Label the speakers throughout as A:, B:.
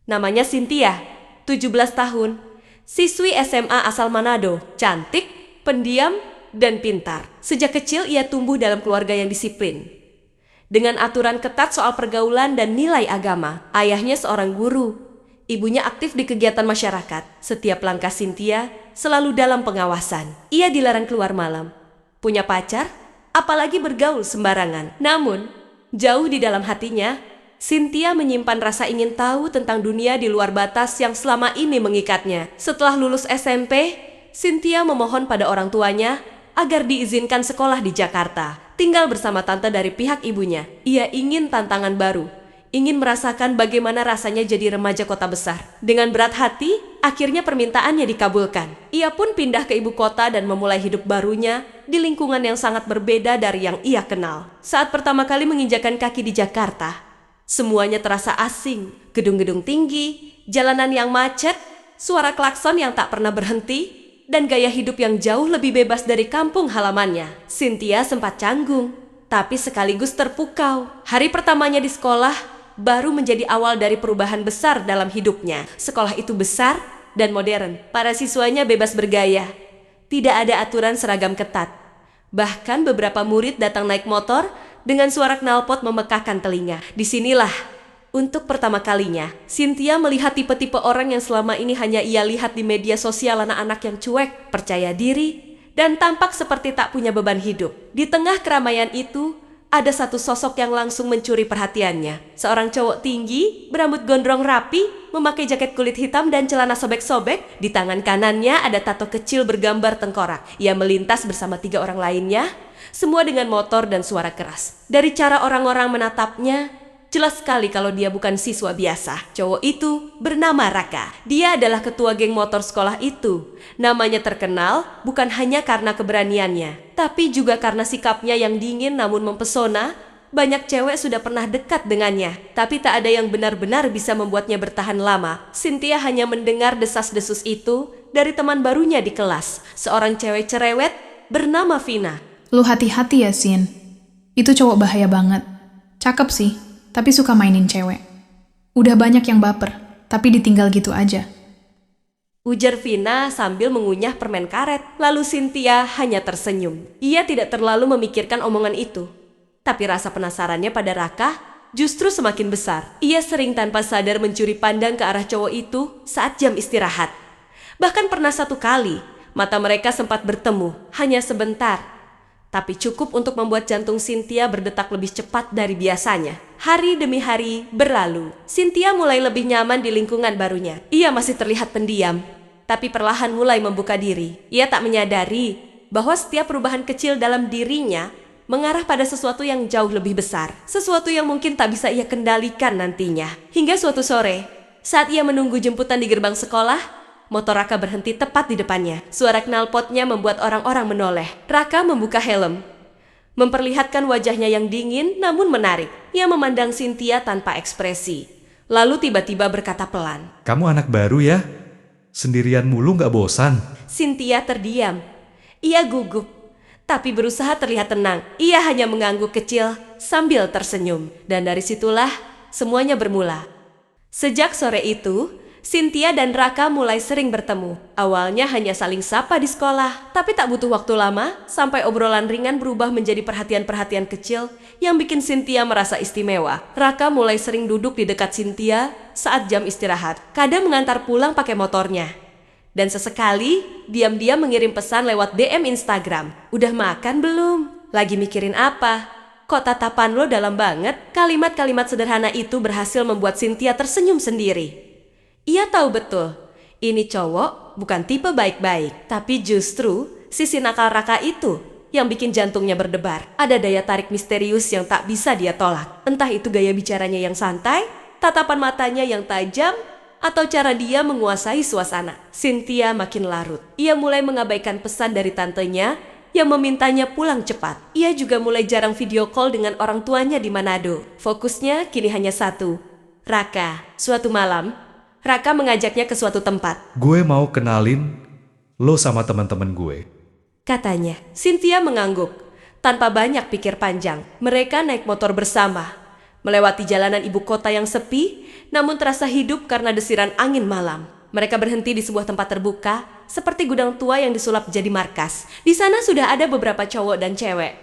A: Namanya Cynthia, 17 tahun. Siswi SMA asal Manado, cantik, pendiam, dan pintar. Sejak kecil ia tumbuh dalam keluarga yang disiplin. Dengan aturan ketat soal pergaulan dan nilai agama, ayahnya seorang guru. Ibunya aktif di kegiatan masyarakat. Setiap langkah Cynthia selalu dalam pengawasan. Ia dilarang keluar malam, punya pacar, apalagi bergaul sembarangan. Namun, jauh di dalam hatinya, Cynthia menyimpan rasa ingin tahu tentang dunia di luar batas yang selama ini mengikatnya. Setelah lulus SMP, Cynthia memohon pada orang tuanya agar diizinkan sekolah di Jakarta, tinggal bersama tante dari pihak ibunya. Ia ingin tantangan baru, ingin merasakan bagaimana rasanya jadi remaja kota besar. Dengan berat hati, akhirnya permintaannya dikabulkan. Ia pun pindah ke ibu kota dan memulai hidup barunya di lingkungan yang sangat berbeda dari yang ia kenal. Saat pertama kali menginjakan kaki di Jakarta, semuanya terasa asing. Gedung-gedung tinggi, jalanan yang macet, suara klakson yang tak pernah berhenti, dan gaya hidup yang jauh lebih bebas dari kampung halamannya. Cynthia sempat canggung, tapi sekaligus terpukau. Hari pertamanya di sekolah baru menjadi awal dari perubahan besar dalam hidupnya. Sekolah itu besar dan modern. Para siswanya bebas bergaya. Tidak ada aturan seragam ketat. Bahkan beberapa murid datang naik motor dengan suara knalpot memekakkan telinga. Disinilah, untuk pertama kalinya, Cynthia melihat tipe-tipe orang yang selama ini hanya ia lihat di media sosial, anak-anak yang cuek, percaya diri, dan tampak seperti tak punya beban hidup. Di tengah keramaian itu, ada satu sosok yang langsung mencuri perhatiannya. Seorang cowok tinggi, berambut gondrong rapi, memakai jaket kulit hitam dan celana sobek-sobek. Di tangan kanannya ada tato kecil bergambar tengkorak. Ia melintas bersama 3 orang lainnya, semua dengan motor dan suara keras. Dari cara orang-orang menatapnya, jelas sekali kalau dia bukan siswa biasa. Cowok itu bernama Raka. Dia adalah ketua geng motor sekolah itu. Namanya terkenal bukan hanya karena keberaniannya, tapi juga karena sikapnya yang dingin namun mempesona. Banyak cewek sudah pernah dekat dengannya, tapi tak ada yang benar-benar bisa membuatnya bertahan lama. Cynthia hanya mendengar desas-desus itu dari teman barunya di kelas, seorang cewek cerewet bernama Vina.
B: Lu hati-hati ya, Sin. Itu cowok bahaya banget. Cakep sih, tapi suka mainin cewek. Udah banyak yang baper, tapi ditinggal gitu aja.
A: Ujar Vina sambil mengunyah permen karet. Lalu Cynthia hanya tersenyum. Ia tidak terlalu memikirkan omongan itu. Tapi rasa penasarannya pada Raka justru semakin besar. Ia sering tanpa sadar mencuri pandang ke arah cowok itu saat jam istirahat. Bahkan pernah satu kali, mata mereka sempat bertemu, hanya sebentar. Tapi cukup untuk membuat jantung Cynthia berdetak lebih cepat dari biasanya. Hari demi hari berlalu. Cynthia mulai lebih nyaman di lingkungan barunya. Ia masih terlihat pendiam, tapi perlahan mulai membuka diri. Ia tak menyadari bahwa setiap perubahan kecil dalam dirinya mengarah pada sesuatu yang jauh lebih besar. Sesuatu yang mungkin tak bisa ia kendalikan nantinya. Hingga suatu sore, saat ia menunggu jemputan di gerbang sekolah, motor Raka berhenti tepat di depannya. Suara knalpotnya membuat orang-orang menoleh. Raka membuka helm, memperlihatkan wajahnya yang dingin namun menarik. Ia memandang Cynthia tanpa ekspresi. Lalu tiba-tiba berkata pelan,
C: "Kamu anak baru ya? Sendirian mulu gak bosan?"
A: Cynthia terdiam. Ia gugup, tapi berusaha terlihat tenang. Ia hanya mengangguk kecil sambil tersenyum. Dan dari situlah semuanya bermula. Sejak sore itu, Cynthia dan Raka mulai sering bertemu. Awalnya hanya saling sapa di sekolah, tapi tak butuh waktu lama sampai obrolan ringan berubah menjadi perhatian-perhatian kecil yang bikin Cynthia merasa istimewa. Raka mulai sering duduk di dekat Cynthia saat jam istirahat, kadang mengantar pulang pakai motornya. Dan sesekali diam-diam mengirim pesan lewat DM Instagram. "Udah makan belum? Lagi mikirin apa? Kok tatapan lo dalam banget?" Kalimat-kalimat sederhana itu berhasil membuat Cynthia tersenyum sendiri. Ia tahu betul, ini cowok bukan tipe baik-baik, tapi justru sisi nakal Raka itu yang bikin jantungnya berdebar. Ada daya tarik misterius yang tak bisa dia tolak. Entah itu gaya bicaranya yang santai, tatapan matanya yang tajam, atau cara dia menguasai suasana. Cynthia makin larut. Ia mulai mengabaikan pesan dari tantenya yang memintanya pulang cepat. Ia juga mulai jarang video call dengan orang tuanya di Manado. Fokusnya kini hanya satu, Raka. Suatu malam, Raka mengajaknya ke suatu tempat.
C: "Gue mau kenalin lo sama teman-teman gue,"
A: katanya. Cynthia mengangguk tanpa banyak pikir panjang. Mereka naik motor bersama. Melewati jalanan ibu kota yang sepi, namun terasa hidup karena desiran angin malam. Mereka berhenti di sebuah tempat terbuka, seperti gudang tua yang disulap jadi markas. Di sana sudah ada beberapa cowok dan cewek.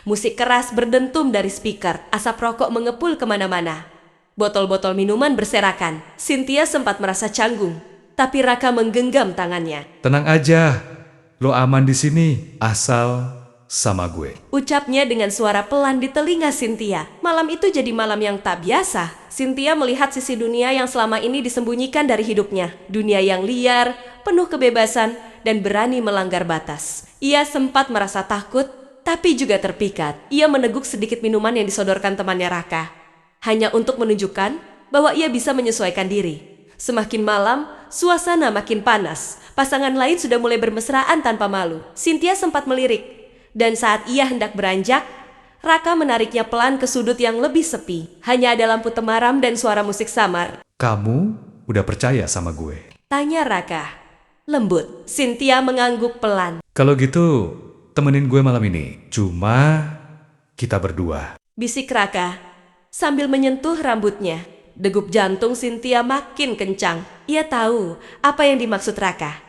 A: Musik keras berdentum dari speaker, asap rokok mengepul kemana-mana. Botol-botol minuman berserakan. Cynthia sempat merasa canggung, tapi Raka menggenggam tangannya.
C: Tenang aja, lo aman di sini, asal sama gue.
A: Ucapnya dengan suara pelan di telinga Cynthia. Malam itu jadi malam yang tak biasa. Cynthia melihat sisi dunia yang selama ini disembunyikan dari hidupnya. Dunia yang liar, penuh kebebasan, dan berani melanggar batas. Ia sempat merasa takut, tapi juga terpikat. Ia meneguk sedikit minuman yang disodorkan temannya Raka, hanya untuk menunjukkan bahwa ia bisa menyesuaikan diri. Semakin malam, suasana makin panas. Pasangan lain sudah mulai bermesraan tanpa malu. Cynthia sempat melirik, dan saat ia hendak beranjak, Raka menariknya pelan ke sudut yang lebih sepi. Hanya ada lampu temaram dan suara musik samar.
C: Kamu udah percaya sama gue?
A: Tanya Raka, lembut. Cynthia mengangguk pelan.
C: Kalau gitu, temenin gue malam ini. Cuma kita berdua.
A: Bisik Raka sambil menyentuh rambutnya. Degup jantung Cynthia makin kencang. Ia tahu apa yang dimaksud Raka,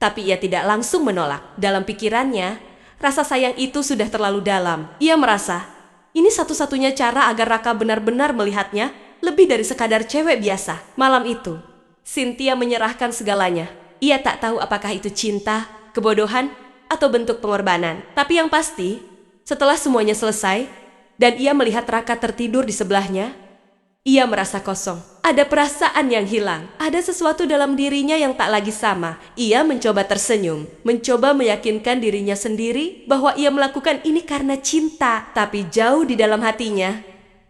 A: tapi ia tidak langsung menolak. Dalam pikirannya, rasa sayang itu sudah terlalu dalam. Ia merasa ini satu-satunya cara agar Raka benar-benar melihatnya lebih dari sekadar cewek biasa. Malam itu, Cynthia menyerahkan segalanya. Ia tak tahu apakah itu cinta, kebodohan, atau bentuk pengorbanan. Tapi yang pasti, setelah semuanya selesai, dan ia melihat Raka tertidur di sebelahnya, ia merasa kosong. Ada perasaan yang hilang. Ada sesuatu dalam dirinya yang tak lagi sama. Ia mencoba tersenyum, mencoba meyakinkan dirinya sendiri bahwa ia melakukan ini karena cinta. Tapi jauh di dalam hatinya,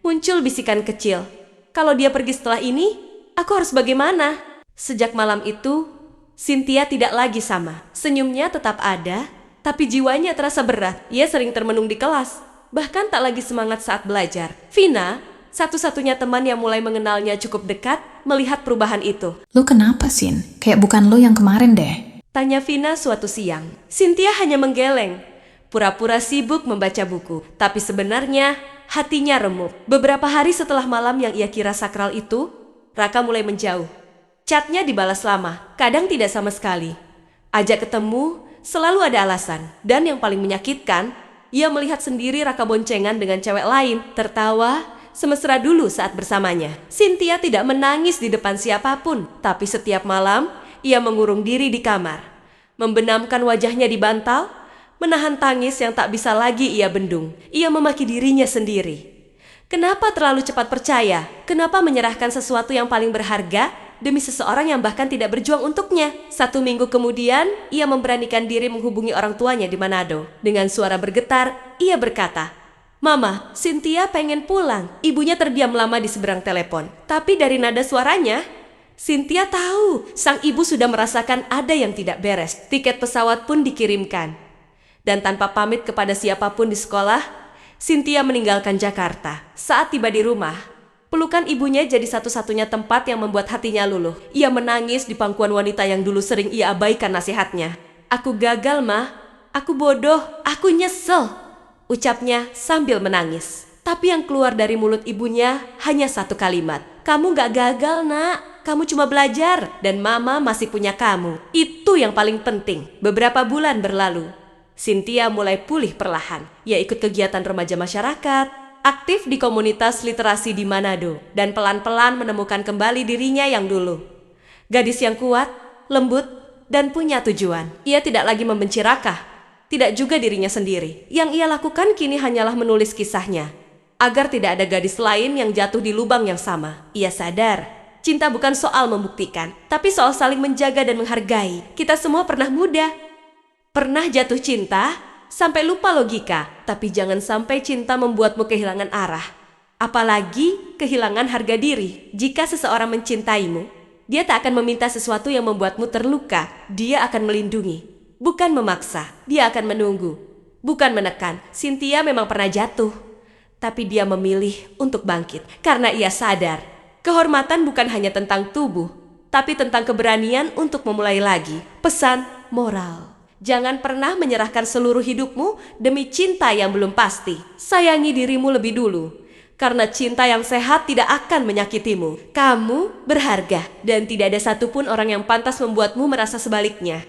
A: muncul bisikan kecil. Kalau dia pergi setelah ini, aku harus bagaimana? Sejak malam itu, Cynthia tidak lagi sama. Senyumnya tetap ada, tapi jiwanya terasa berat. Ia sering termenung di kelas, bahkan tak lagi semangat saat belajar. Vina, satu-satunya teman yang mulai mengenalnya cukup dekat, melihat perubahan itu.
B: Lo kenapa, Sin? Kayak bukan lo yang kemarin deh.
A: Tanya Vina suatu siang. Cynthia hanya menggeleng, pura-pura sibuk membaca buku, tapi sebenarnya hatinya remuk. Beberapa hari setelah malam yang ia kira sakral itu, Raka mulai menjauh. Chatnya dibalas lama, kadang tidak sama sekali. Ajak ketemu, selalu ada alasan. Dan yang paling menyakitkan, ia melihat sendiri Raka boncengan dengan cewek lain, tertawa semesra dulu saat bersamanya. Cynthia tidak menangis di depan siapapun, tapi setiap malam ia mengurung diri di kamar, membenamkan wajahnya di bantal, menahan tangis yang tak bisa lagi ia bendung. Ia memaki dirinya sendiri. Kenapa terlalu cepat percaya? Kenapa menyerahkan sesuatu yang paling berharga demi seseorang yang bahkan tidak berjuang untuknya? 1 minggu kemudian, ia memberanikan diri menghubungi orang tuanya di Manado. Dengan suara bergetar, ia berkata, "Mama, Cynthia pengen pulang." Ibunya terdiam lama di seberang telepon. Tapi dari nada suaranya, Cynthia tahu sang ibu sudah merasakan ada yang tidak beres. Tiket pesawat pun dikirimkan. Dan tanpa pamit kepada siapapun di sekolah, Cynthia meninggalkan Jakarta. Saat tiba di rumah, pelukan ibunya jadi satu-satunya tempat yang membuat hatinya luluh. Ia menangis di pangkuan wanita yang dulu sering ia abaikan nasihatnya. "Aku gagal, Ma. Aku bodoh. Aku nyesel," ucapnya sambil menangis. Tapi yang keluar dari mulut ibunya hanya satu kalimat. "Kamu gak gagal, Nak. Kamu cuma belajar. Dan Mama masih punya kamu. Itu yang paling penting." Beberapa bulan berlalu. Cynthia mulai pulih perlahan. Ia ikut kegiatan remaja masyarakat, aktif di komunitas literasi di Manado, dan pelan-pelan menemukan kembali dirinya yang dulu. Gadis yang kuat, lembut, dan punya tujuan. Ia tidak lagi membenci Raka, tidak juga dirinya sendiri. Yang ia lakukan kini hanyalah menulis kisahnya, agar tidak ada gadis lain yang jatuh di lubang yang sama. Ia sadar, cinta bukan soal membuktikan, tapi soal saling menjaga dan menghargai. Kita semua pernah muda, pernah jatuh cinta, sampai lupa logika. Tapi jangan sampai cinta membuatmu kehilangan arah. Apalagi kehilangan harga diri. Jika seseorang mencintaimu, dia tak akan meminta sesuatu yang membuatmu terluka. Dia akan melindungi, bukan memaksa. Dia akan menunggu, bukan menekan. Cynthia memang pernah jatuh, tapi dia memilih untuk bangkit. Karena ia sadar, kehormatan bukan hanya tentang tubuh, tapi tentang keberanian untuk memulai lagi. Pesan moral: jangan pernah menyerahkan seluruh hidupmu demi cinta yang belum pasti. Sayangi dirimu lebih dulu, Karena cinta yang sehat tidak akan menyakitimu. Kamu berharga dan tidak ada satupun orang yang pantas membuatmu merasa sebaliknya.